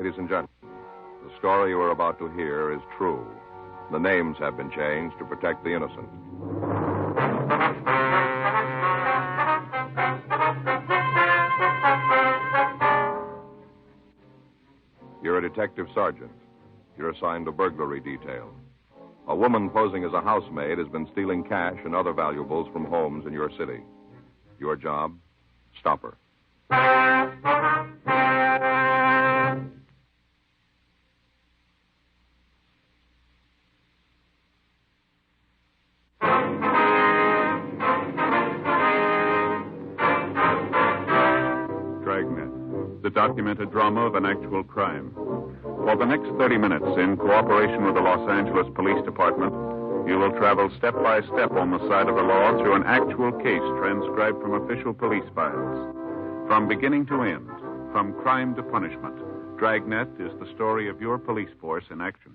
Ladies and gentlemen, the story you are about to hear is true. The names have been changed to protect the innocent. You're a detective sergeant. You're assigned to burglary detail. A woman posing as a housemaid has been stealing cash and other valuables from homes in your city. Your job? Stop her. Dragnet, the documented drama of an actual crime. For the next 30 minutes, in cooperation with the Los Angeles Police Department, you will travel step by step on the side of the law through an actual case transcribed from official police files. From beginning to end, from crime to punishment, Dragnet is the story of your police force in action.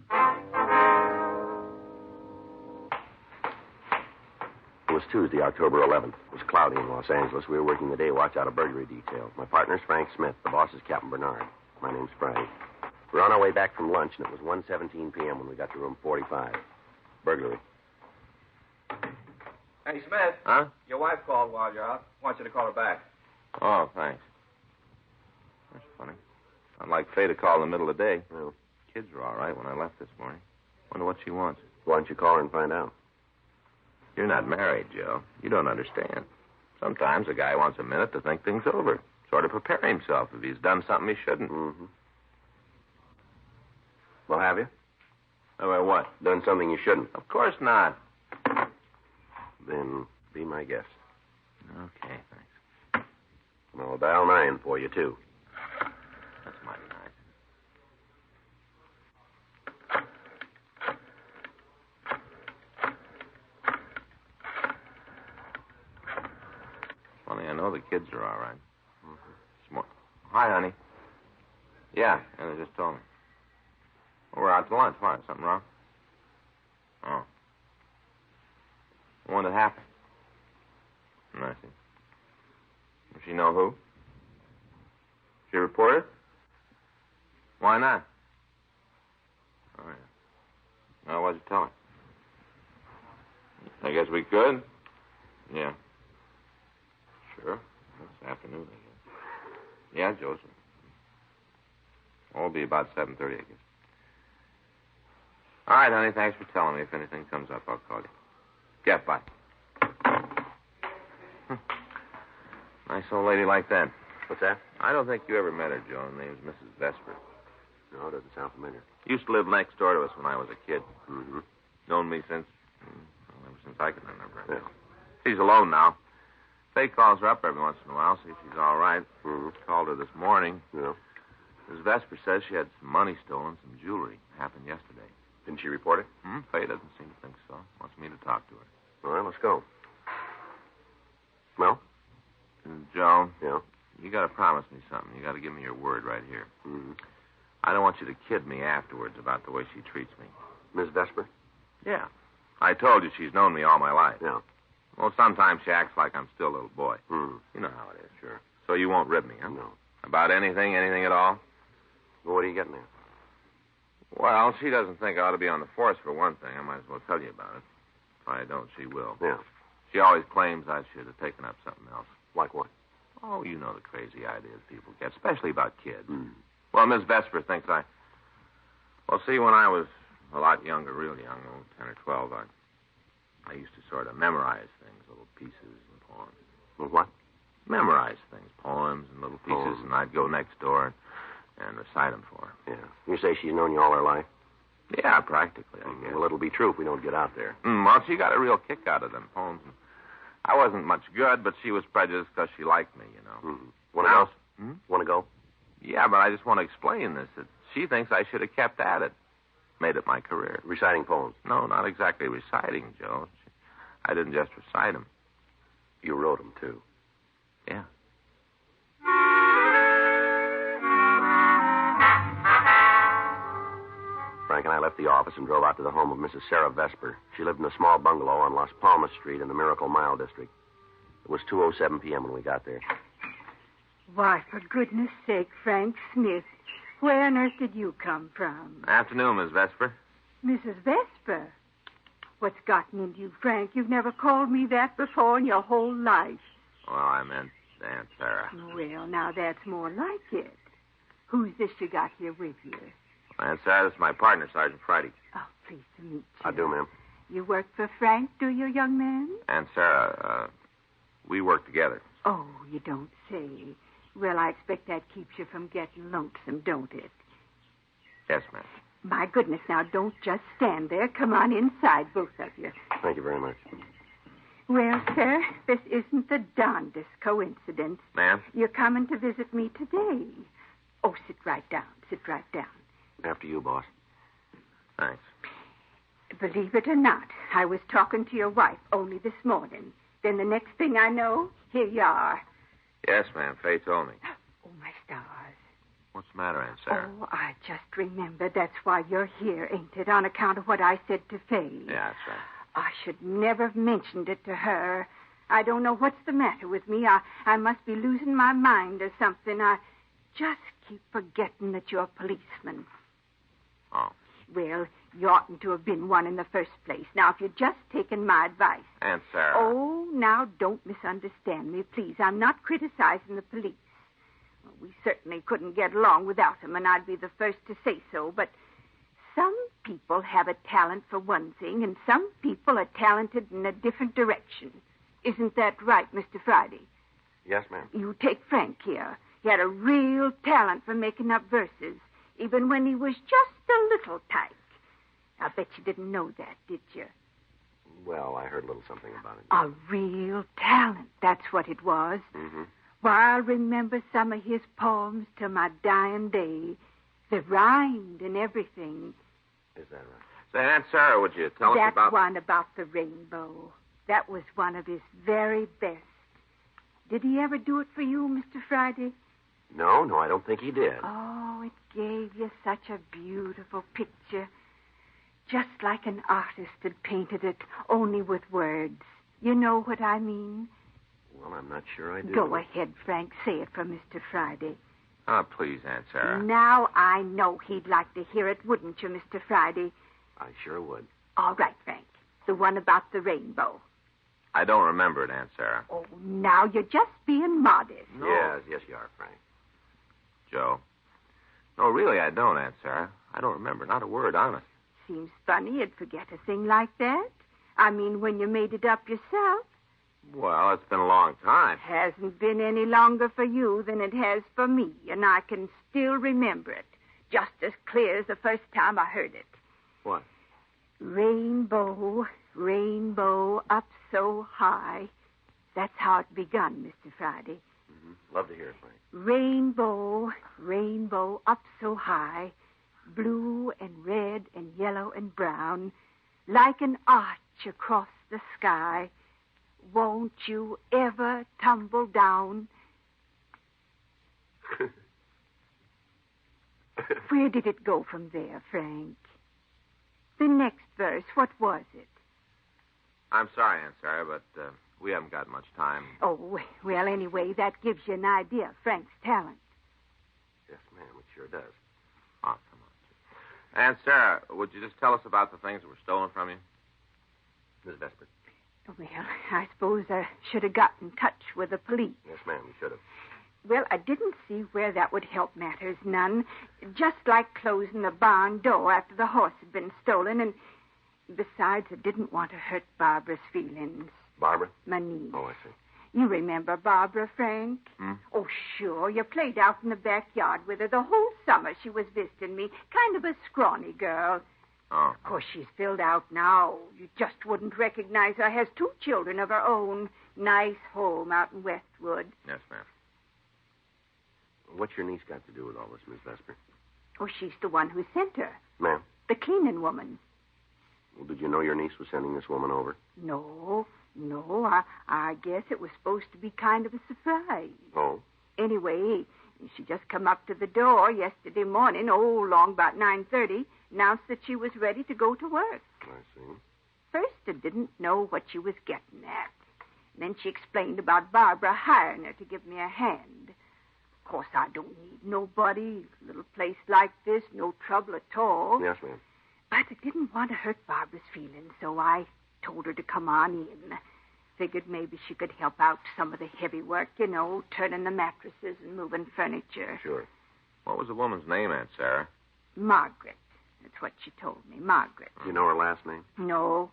It was Tuesday, October 11th. It was cloudy in Los Angeles. We were working the day watch out of burglary detail. My partner's Frank Smith. The boss is Captain Bernard. My name's Frank. We were on our way back from lunch, and it was 1:17 p.m. when we got to room 45. Burglary. Hey, Smith. Huh? Your wife called while you're out. Wants you to call her back. Oh, thanks. That's funny. Not like Faye to call in the middle of the day. No. Kids were all right when I left this morning. Wonder what she wants. Why don't you call her and find out? You're not married, Joe. You don't understand. Sometimes a guy wants a minute to think things over. Sort of prepare himself if he's done something he shouldn't. Mm-hmm. Well, have you? Oh, what? Done something you shouldn't? Of course not. Then be my guest. Okay, thanks. And I'll dial 9 for you, too. That's mighty nice. Funny, I know the kids are all right. Mm-hmm. Hi, honey. Yeah, they just told me. Well, we're out to lunch. Why? Something wrong? Oh. When did it happen? I see. Does she know who? She reported? Why not? Oh, yeah. Well, what'd you tell her? I guess we could. Yeah. Sure. This afternoon, I guess. Yeah, Joseph. It'll be about 7:30, I guess. All right, honey, thanks for telling me. If anything comes up, I'll call you. Yeah, bye. Nice old lady like that. What's that? I don't think you ever met her, Joe. Her name's Mrs. Vesper. No, it doesn't sound familiar. Used to live next door to us when I was a kid. Mm-hmm. Known me since I can remember. Yeah. She's alone now. Faye calls her up every once in a while, see if she's all right. Mm-hmm. Called her this morning. Yeah. Mrs. Vesper says she had some money stolen, some jewelry. Happened yesterday. Didn't she report it? Faye doesn't seem to think so. Wants me to talk to her. All right, let's go. Well? Joe? Yeah? You got to promise me something. You got to give me your word right here. Mm-hmm. I don't want you to kid me afterwards about the way she treats me. Miss Vesper? Yeah. I told you she's known me all my life. Yeah. Well, sometimes she acts like I'm still a little boy. Mm. You know how it is. Sure. So you won't rib me, huh? No. About anything at all? Well, what are you getting at? Well, she doesn't think I ought to be on the force for one thing. I might as well tell you about it. If I don't, she will. Yeah. She always claims I should have taken up something else. Like what? Oh, you know the crazy ideas people get, especially about kids. Mm. Well, Miss Vesper thinks I... Well, see, when I was a lot younger, real young, 10 or 12, I used to sort of memorize things, little pieces and poems. Well, what? Memorize things, poems and little pieces, Poems. and I'd go next door and recite them for her. Yeah. You say she's known you all her life? Yeah, practically, I guess. Well, it'll be true if we don't get out there. Well, she got a real kick out of them poems. I wasn't much good, but she was prejudiced because she liked me, you know. Mm-hmm. Want to go? Hmm? Want to go? Yeah, but I just want to explain this. That she thinks I should have kept at it. Made it my career. Reciting poems? No, not exactly reciting, Joe. I didn't just recite them. You wrote them, too. Yeah. Frank and I left the office and drove out to the home of Mrs. Sarah Vesper. She lived in a small bungalow on Las Palmas Street in the Miracle Mile district. It was 2:07 p.m. when we got there. Why, for goodness sake, Frank Smith, Where on earth did you come from? Afternoon, Miss Vesper. Mrs. Vesper. What's gotten into you, Frank? You've never called me that before in your whole life. Well, I meant Aunt Sarah. Well, now that's more like it. Who's this you got here with you? Aunt Sarah, this is my partner, Sergeant Friday. Oh, pleased to meet you. I do, ma'am. You work for Frank, do you, young man? Aunt Sarah, we work together. Oh, you don't say. Well, I expect that keeps you from getting lonesome, don't it? Yes, ma'am. My goodness, now don't just stand there. Come on inside, both of you. Thank you very much. Well, sir, this isn't the darndest coincidence. Ma'am? You're coming to visit me today. Oh, sit right down. Sit right down. After you, boss. Thanks. Believe it or not, I was talking to your wife only this morning. Then the next thing I know, here you are. Yes, ma'am. Faye told me. Oh, my stars. What's the matter, Aunt Sarah? Oh, I just remembered. That's why you're here, ain't it? On account of what I said to Faye. Yeah, that's right. I should never have mentioned it to her. I don't know what's the matter with me. I must be losing my mind or something. I just keep forgetting that you're a policeman. Oh. Well, you oughtn't to have been one in the first place. Now, if you'd just taken my advice. Aunt Sarah. Oh, now, don't misunderstand me, please. I'm not criticizing the police. Well, we certainly couldn't get along without them, and I'd be the first to say so, but some people have a talent for one thing, and some people are talented in a different direction. Isn't that right, Mr. Friday? Yes, ma'am. You take Frank here. He had a real talent for making up verses, even when he was just a little tyke. I bet you didn't know that, did you? Well, I heard a little something about it. A real talent, that's what it was. Mm-hmm. Why, I'll remember some of his poems till my dying day. They rhymed and everything. Is that right? Say, Aunt Sarah, would you tell us That about... one about the rainbow. That was one of his very best. Did he ever do it for you, Mr. Friday? No, I don't think he did. Oh, it gave you such a beautiful picture. Just like an artist had painted it, only with words. You know what I mean? Well, I'm not sure I do. Go ahead, Frank. Say it for Mr. Friday. Oh, please, Aunt Sarah. Now I know he'd like to hear it, wouldn't you, Mr. Friday? I sure would. All right, Frank. The one about the rainbow. I don't remember it, Aunt Sarah. Oh, now you're just being modest. No. Yes, you are, Frank. Joe. No, really, I don't, Aunt Sarah. I don't remember. Not a word, honest. Seems funny you'd forget a thing like that. I mean, when you made it up yourself. Well, it's been a long time. Hasn't been any longer for you than it has for me, and I can still remember it, just as clear as the first time I heard it. What? Rainbow, rainbow, up so high. That's how it begun, Mr. Friday. Mm-hmm. Love to hear it, Frank. Rainbow, rainbow, up so high, blue and red and yellow and brown, like an arch across the sky. Won't you ever tumble down? Where did it go from there, Frank? The next verse, what was it? I'm sorry, Aunt Sarah, but we haven't got much time. Oh, well, anyway, that gives you an idea of Frank's talent. Yes, ma'am, it sure does. Oh, come on. Aunt Sarah, would you just tell us about the things that were stolen from you? Miss Vesper. Well, I suppose I should have got in touch with the police. Yes, ma'am, you should have. Well, I didn't see where that would help matters none. Just like closing the barn door after the horse had been stolen, and besides, I didn't want to hurt Barbara's feelings. Barbara? My niece. Oh, I see. You remember Barbara, Frank? Hmm? Oh, sure. You played out in the backyard with her the whole summer she was visiting me. Kind of a scrawny girl. Oh. Of course, she's filled out now. You just wouldn't recognize her. Has 2 children of her own. Nice home out in Westwood. Yes, ma'am. What's your niece got to do with all this, Miss Vesper? Oh, she's the one who sent her. Ma'am? The cleaning woman. Well, did you know your niece was sending this woman over? No. I guess it was supposed to be kind of a surprise. Oh? Anyway, she just come up to the door yesterday morning, long about 9:30, announced that she was ready to go to work. I see. First, I didn't know what she was getting at. Then she explained about Barbara hiring her to give me a hand. Of course, I don't need nobody. A little place like this, no trouble at all. Yes, ma'am. But I didn't want to hurt Barbara's feelings, so I told her to come on in. Figured maybe she could help out some of the heavy work, turning the mattresses and moving furniture. Sure. What was the woman's name, Aunt Sarah? Margaret. That's what she told me, Margaret. Do you know her last name? No,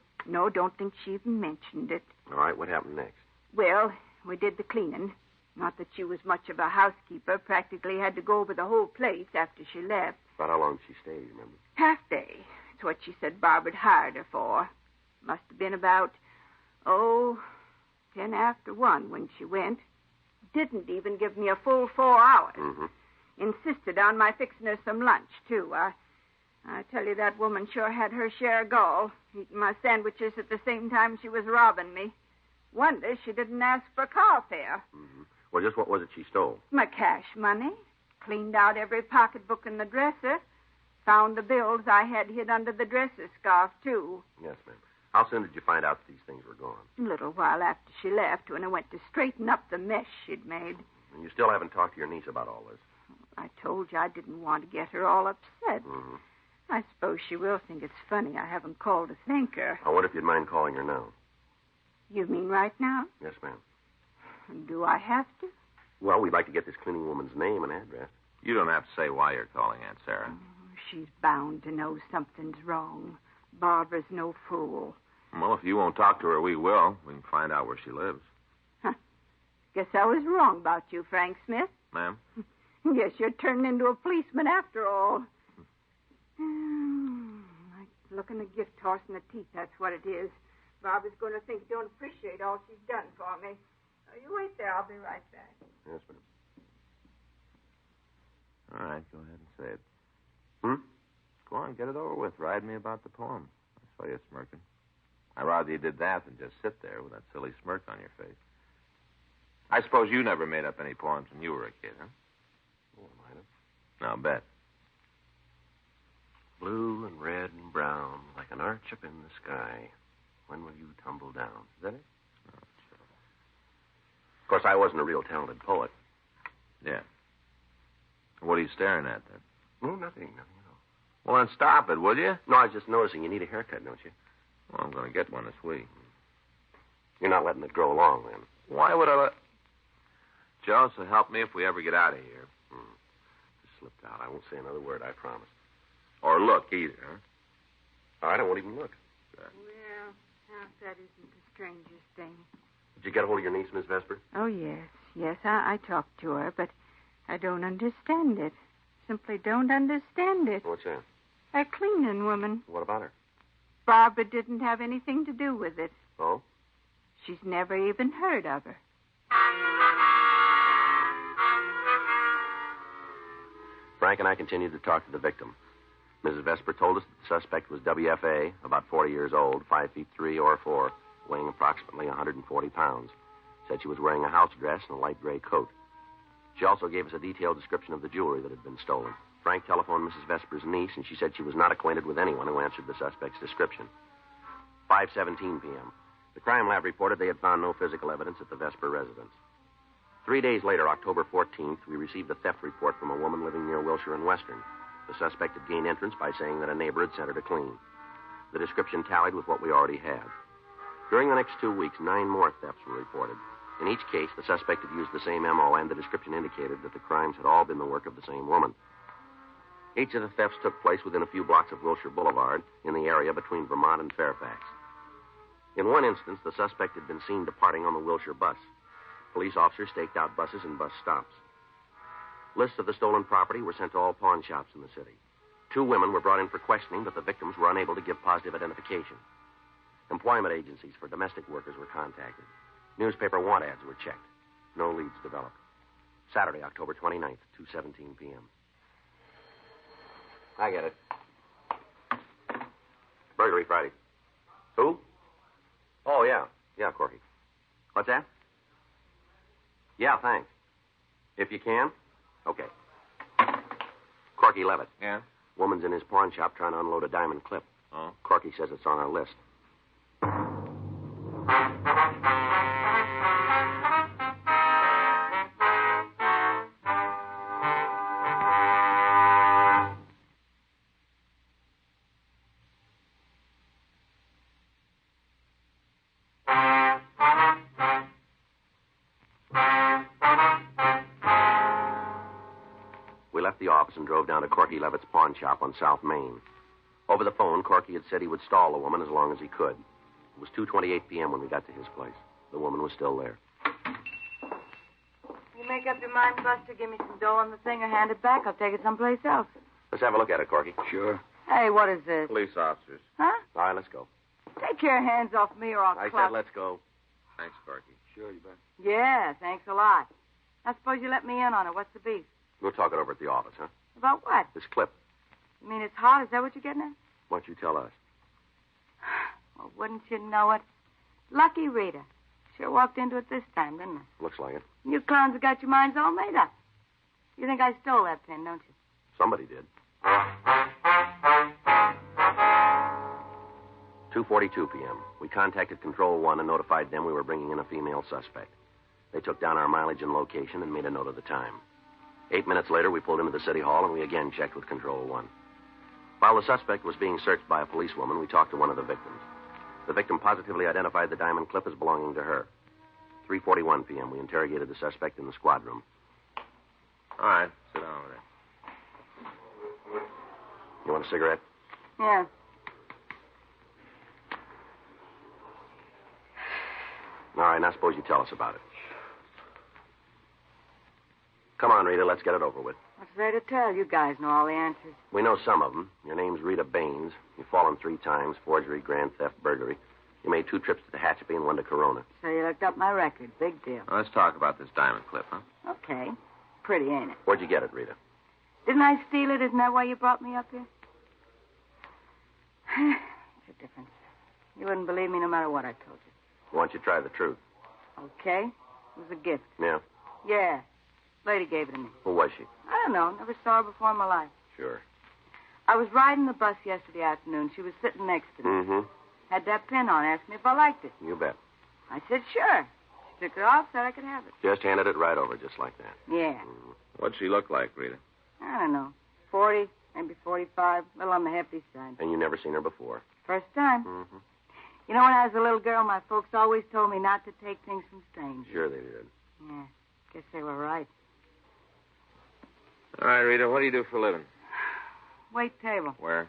don't think she even mentioned it. All right, what happened next? Well, we did the cleaning. Not that she was much of a housekeeper. Practically had to go over the whole place after she left. About how long did she stay, you remember? Half day. That's what she said Barbara hired her for. Must have been about, 10 after 1 when she went. Didn't even give me a full 4 hours. Mm-hmm. Insisted on my fixing her some lunch, too. I tell you, that woman sure had her share of gall, eating my sandwiches at the same time she was robbing me. Wonder she didn't ask for car fare. Mm-hmm. Well, just what was it she stole? My cash money. Cleaned out every pocketbook in the dresser. Found the bills I had hid under the dresser scarf, too. Yes, ma'am. How soon did you find out that these things were gone? A little while after she left, when I went to straighten up the mess she'd made. And you still haven't talked to your niece about all this? I told you I didn't want to get her all upset. Mm-hmm. I suppose she will think it's funny I haven't called to thank her. I wonder if you'd mind calling her now. You mean right now? Yes, ma'am. Do I have to? Well, we'd like to get this cleaning woman's name and address. You don't have to say why you're calling, Aunt Sarah. She's bound to know something's wrong. Barbara's no fool. Well, if you won't talk to her, we will. We can find out where she lives. Guess I was wrong about you, Frank Smith. Ma'am? Guess you're turning into a policeman after all. Like looking a gift horse in the teeth, that's what it is. Barbara's going to think you don't appreciate all she's done for me. You wait there. I'll be right back. Yes, ma'am. All right, go ahead and say it. Hmm? Go on, get it over with. Ride me about the poem. I saw you smirking. I'd rather you did that than just sit there with that silly smirk on your face. I suppose you never made up any poems when you were a kid, huh? Oh, I might have. Now, bet. Blue and red and brown, like an arch up in the sky. When will you tumble down? Is that it? Oh, sure. Of course, I wasn't a real talented poet. Yeah. What are you staring at, then? No, nothing at all. Well, then stop it, will you? No, I was just noticing you need a haircut, don't you? Well, I'm going to get one this week. You're not letting it grow long, then. Why would I let... Joe, so help me if we ever get out of here. Just slipped out. I won't say another word, I promise. Or look, either, huh? All right, I won't even look. Well, that isn't the strangest thing. Did you get a hold of your niece, Miss Vesper? Oh, yes. Yes, I talked to her, but I don't understand it. Simply don't understand it. What's that? A cleaning woman. What about her? Barbara didn't have anything to do with it. Oh? She's never even heard of her. Frank and I continued to talk to the victim. Mrs. Vesper told us that the suspect was WFA, about 40 years old, 5 feet 3 or 4, weighing approximately 140 pounds. Said she was wearing a house dress and a light gray coat. She also gave us a detailed description of the jewelry that had been stolen. Frank telephoned Mrs. Vesper's niece, and she said she was not acquainted with anyone who answered the suspect's description. 5:17 p.m. The crime lab reported they had found no physical evidence at the Vesper residence. 3 days later, October 14th, we received a theft report from a woman living near Wilshire and Western. The suspect had gained entrance by saying that a neighbor had sent her to clean. The description tallied with what we already had. During the next 2 weeks, 9 more thefts were reported. In each case, the suspect had used the same MO, and the description indicated that the crimes had all been the work of the same woman. Each of the thefts took place within a few blocks of Wilshire Boulevard, in the area between Vermont and Fairfax. In one instance, the suspect had been seen departing on the Wilshire bus. Police officers staked out buses and bus stops. Lists of the stolen property were sent to all pawn shops in the city. 2 women were brought in for questioning, but the victims were unable to give positive identification. Employment agencies for domestic workers were contacted. Newspaper want ads were checked. No leads developed. Saturday, October 29th, 2:17 p.m. I get it. Burglary Friday. Who? Oh, yeah. Yeah, Corky. What's that? Yeah, thanks. If you can? Okay. Corky Levitt. Yeah? Woman's in his pawn shop trying to unload a diamond clip. Oh? Corky says it's on our list. left the office and drove down to Corky Levitt's pawn shop on South Main. Over the phone, Corky had said he would stall the woman as long as he could. It was 2:28 p.m. when we got to his place. The woman was still there. You make up your mind, Buster, give me some dough on the thing or hand it back. I'll take it someplace else. Let's have a look at it, Corky. Sure. Hey, what is this? Police officers. Huh? All right, let's go. Take your hands off me or I'll I clock. said let's go. Thanks, Corky. Sure, you bet. Yeah, thanks a lot. I suppose you let me in on it. What's the beef? We'll talk it over at the office, huh? About what? This clip. You mean it's hot? Is that what you're getting at? Why don't you tell us? Well, wouldn't you know it? Lucky Rita. Sure walked into it this time, didn't I? Looks like it. You clowns have got your minds all made up. You think I stole that pin, don't you? Somebody did. 2:42 p.m. We contacted Control 1 and notified them we were bringing in a female suspect. They took down our mileage and location and made a note of the time. 8 minutes later, we pulled into the city hall and we again checked with Control 1. While the suspect was being searched by a policewoman, we talked to one of the victims. The victim positively identified the diamond clip as belonging to her. 3:41 p.m. We interrogated the suspect in the squad room. All right, sit down over there. You want a cigarette? Yeah. All right, now suppose you tell us about it. Come on, Rita, let's get it over with. What's there to tell? You guys know all the answers. We know some of them. Your name's Rita Baines. You've fallen 3 times, forgery, grand theft, burglary. You made 2 trips to Tehachapi and 1 to Corona. So you looked up my record. Big deal. Now, let's talk about this diamond clip, huh? Okay. Pretty, ain't it? Where'd you get it, Rita? Didn't I steal it? Isn't that why you brought me up here? It's a difference. You wouldn't believe me no matter what I told you. Why don't you try the truth? Okay. It was a gift. Yeah? Yeah. Lady gave it to me. Who was she? I don't know. Never saw her before in my life. Sure. I was riding the bus yesterday afternoon. She was sitting next to me. Mm-hmm. Had that pin on. Asked me if I liked it. You bet. I said, sure. She took it off, said I could have it. Just handed it right over, just like that. Yeah. What'd she look like, Rita? I don't know. 40, maybe 45. A little on the hefty side. And you never seen her before? First time. Mm-hmm. You know, when I was a little girl, my folks always told me not to take things from strangers. Sure they did. Yeah. Guess they were right. All right, Rita, what do you do for a living? Wait table. Where?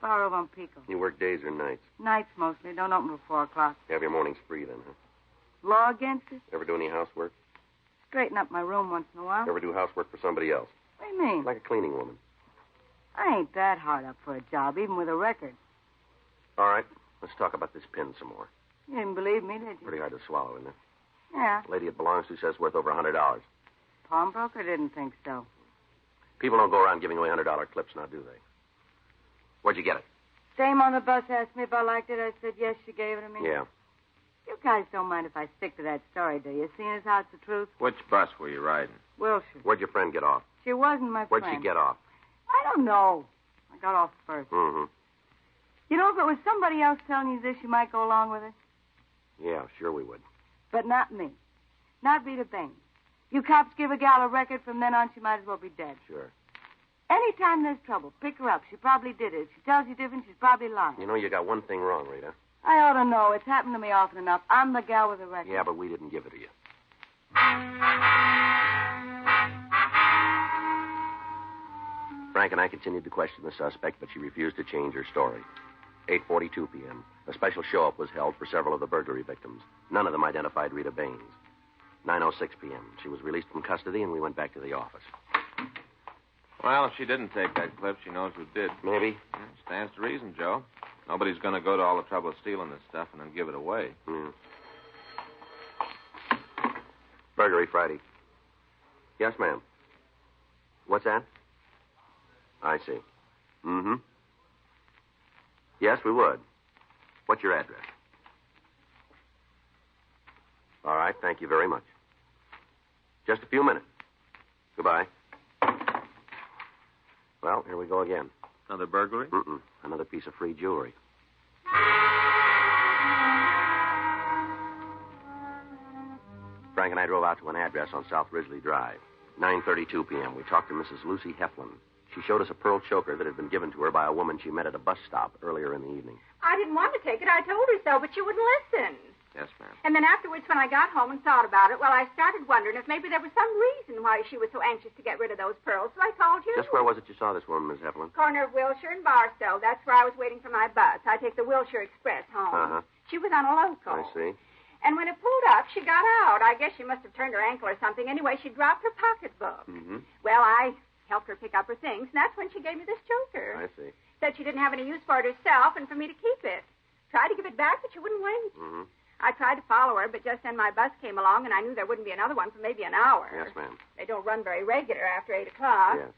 Bar over on Pico. You work days or nights? Nights mostly. Don't open till 4 o'clock. You have your mornings free then, huh? Law against it? Ever do any housework? Straighten up my room once in a while. Ever do housework for somebody else? What do you mean? Like a cleaning woman. I ain't that hard up for a job, even with a record. All right, let's talk about this pin some more. You didn't believe me, did you? Pretty hard to swallow, isn't it? Yeah. The lady it belongs to says worth over $100. Pawnbroker didn't think so. People don't go around giving away $100 clips now, do they? Where'd you get it? Same on the bus asked me if I liked it. I said yes, she gave it to me. Yeah. You guys don't mind if I stick to that story, do you? Seeing as how it's the truth? Which bus were you riding? Wilshire. Where'd your friend get off? She wasn't my Where'd friend. she get off? I don't know. I got off first. Mm-hmm. You know, if it was somebody else telling you this, you might go along with it. Yeah, sure we would. But not me. Not Rita Baines. You cops give a gal a record, from then on she might as well be dead. Sure. Anytime there's trouble, pick her up. She probably did it. If she tells you different, she's probably lying. You know, you got one thing wrong, Rita. I ought to know. It's happened to me often enough. I'm the gal with the record. Yeah, but we didn't give it to you. Frank and I continued to question the suspect, but she refused to change her story. 8:42 p.m. A special show-up was held for several of the burglary victims. None of them identified Rita Baines. 9:06 p.m. She was released from custody, and we went back to the office. Well, if she didn't take that clip, she knows who did. Maybe. Yeah, stands to reason, Joe. Nobody's going to go to all the trouble of stealing this stuff and then give it away. Burglary Friday. Yes, ma'am. What's that? I see. Mm-hmm. Yes, we would. What's your address? All right, thank you very much. Just a few minutes. Goodbye. Well, here we go again. Another burglary? Mm-mm. Another piece of free jewelry. Frank and I drove out to an address on South Ridgely Drive. 9:32 p.m. We talked to Mrs. Lucy Heflin. She showed us a pearl choker that had been given to her by a woman she met at a bus stop earlier in the evening. I didn't want to take it. I told her so, but she wouldn't listen. Yes, ma'am. And then afterwards, when I got home and thought about it, well, I started wondering if maybe there was some reason why she was so anxious to get rid of those pearls. So I called you. Just where was it you saw this woman, Miss Heflin? Corner of Wilshire and Barstow. That's where I was waiting for my bus. I take the Wilshire Express home. Uh-huh. She was on a local. I see. And when it pulled up, she got out. I guess she must have turned her ankle or something. Anyway, she dropped her pocketbook. Mm-hmm. Well, I helped her pick up her things, and that's when she gave me this choker. I see. Said she didn't have any use for it herself and for me to keep it. Tried to give it back, but she wouldn't wait. Mm-hmm. I tried to follow her, but just then my bus came along, and I knew there wouldn't be another one for maybe an hour. Yes, ma'am. They don't run very regular after 8 o'clock. Yes.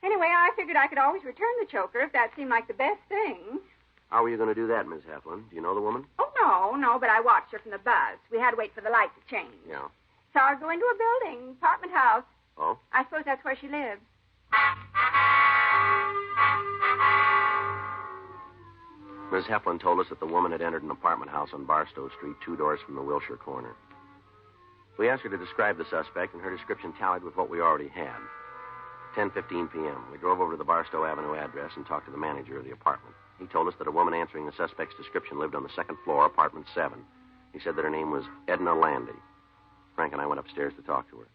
Anyway, I figured I could always return the choker if that seemed like the best thing. How were you going to do that, Miss Heflin? Do you know the woman? Oh, no, but I watched her from the bus. We had to wait for the light to change. Yeah. Saw her go into a building, apartment house. Oh? I suppose that's where she lives. Miss Heflin told us that the woman had entered an apartment house on Barstow Street, 2 doors from the Wilshire corner. We asked her to describe the suspect, and her description tallied with what we already had. 10:15 p.m. We drove over to the Barstow Avenue address and talked to the manager of the apartment. He told us that a woman answering the suspect's description lived on the second floor, apartment 7. He said that her name was Edna Landy. Frank and I went upstairs to talk to her.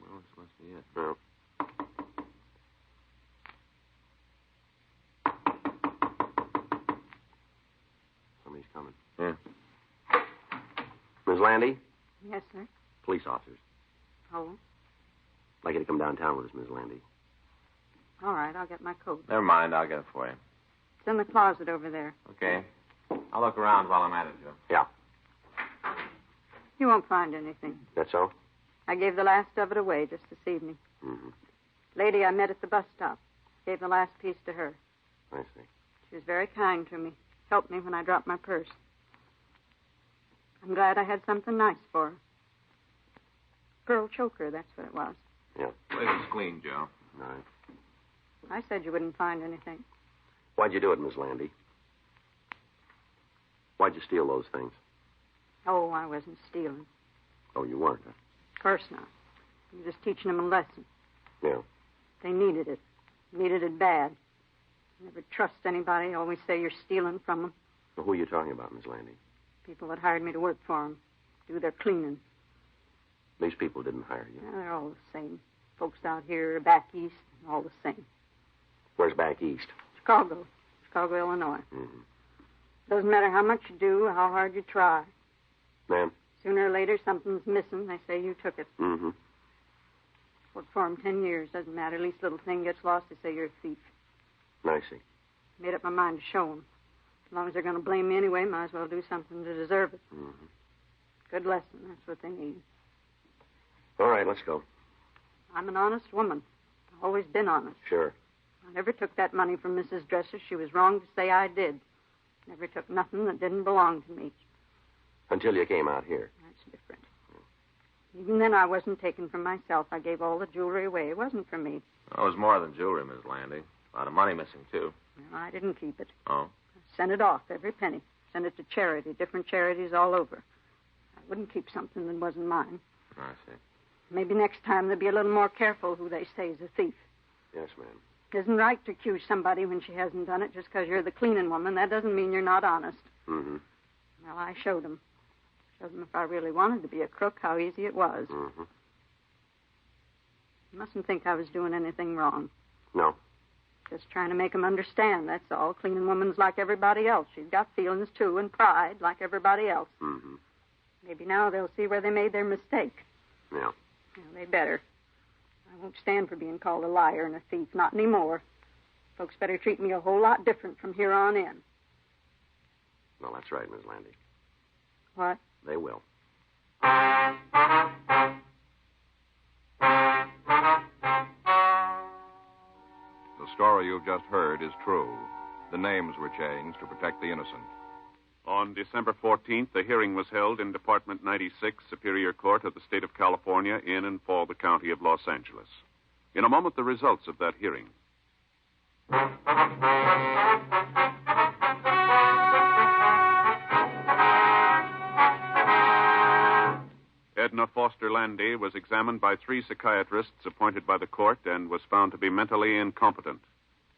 Well, this must be it. Oh. Somebody's coming. Yeah. Ms. Landy? Yes, sir. Police officers. Oh, I'd like you to come downtown with us, Ms. Landy. all right. I'll get my coat. Never mind. I'll get it for you. It's in the closet over there. Okay. I'll look around while I'm at it, Joe. Yeah. You won't find anything. That's so? I gave the last of it away just this evening. Mm-hmm. Lady I met at the bus stop. Gave the last piece to her. I see. She was very kind to me. Helped me when I dropped my purse. I'm glad I had something nice for her. Pearl choker, that's what it was. Yeah. Place is clean, Joe. All right. I said you wouldn't find anything. Why'd you do it, Miss Landy? Why'd you steal those things? Oh, I wasn't stealing. Oh, you weren't, huh? Of course not. I'm just teaching them a lesson. Yeah. They needed it. Needed it bad. Never trust anybody. Always say you're stealing from them. Well, who are you talking about, Miss Landy? People that hired me to work for them. Do their cleaning. These people didn't hire you. Yeah, they're all the same. Folks out here, back east, all the same. Where's back east? Chicago, Illinois. Mm-hmm. Doesn't matter how much you do, how hard you try. Ma'am? Sooner or later, something's missing. They say you took it. Mm-hmm. Worked for 'em 10 years. Doesn't matter. Least little thing gets lost, they say you're a thief. I see. Made up my mind to show 'em. As long as they're going to blame me anyway, might as well do something to deserve it. Mm-hmm. Good lesson. That's what they need. All right, let's go. I'm an honest woman. I've always been honest. Sure. I never took that money from Mrs. Dresser. She was wrong to say I did. Never took nothing that didn't belong to me. Until you came out here. That's different. Even then, I wasn't taken from myself. I gave all the jewelry away. It wasn't for me. Oh, it was more than jewelry, Miss Landy. A lot of money missing, too. Well, I didn't keep it. Oh? I sent it off, every penny. Sent it to charity, different charities all over. I wouldn't keep something that wasn't mine. I see. Maybe next time they'll be a little more careful who they say is a thief. Yes, ma'am. It isn't right to accuse somebody when she hasn't done it just because you're the cleaning woman. That doesn't mean you're not honest. Mm-hmm. Well, I showed them. Showed them if I really wanted to be a crook, how easy it was. Mm-hmm. You mustn't think I was doing anything wrong. No. Just trying to make them understand, that's all. Cleaning woman's like everybody else. She's got feelings, too, and pride like everybody else. Mm-hmm. Maybe now they'll see where they made their mistake. Yeah. Well, they better. I won't stand for being called a liar and a thief, not anymore. Folks better treat me a whole lot different from here on in. Well, that's right, Miss Landy. What? They will. The story you've just heard is true. The names were changed to protect the innocent. On December 14th, a hearing was held in Department 96, Superior Court of the State of California, in and for the County of Los Angeles. In a moment, the results of that hearing. Edna Foster Landy was examined by 3 psychiatrists appointed by the court and was found to be mentally incompetent.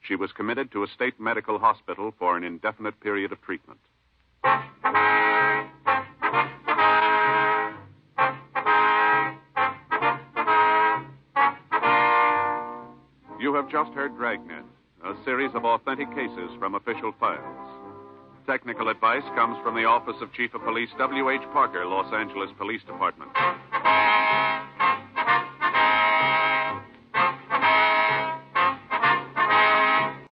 She was committed to a state medical hospital for an indefinite period of treatment. You have just heard Dragnet, a series of authentic cases from official files. Technical advice comes from the Office of Chief of Police W.H. Parker, Los Angeles Police Department.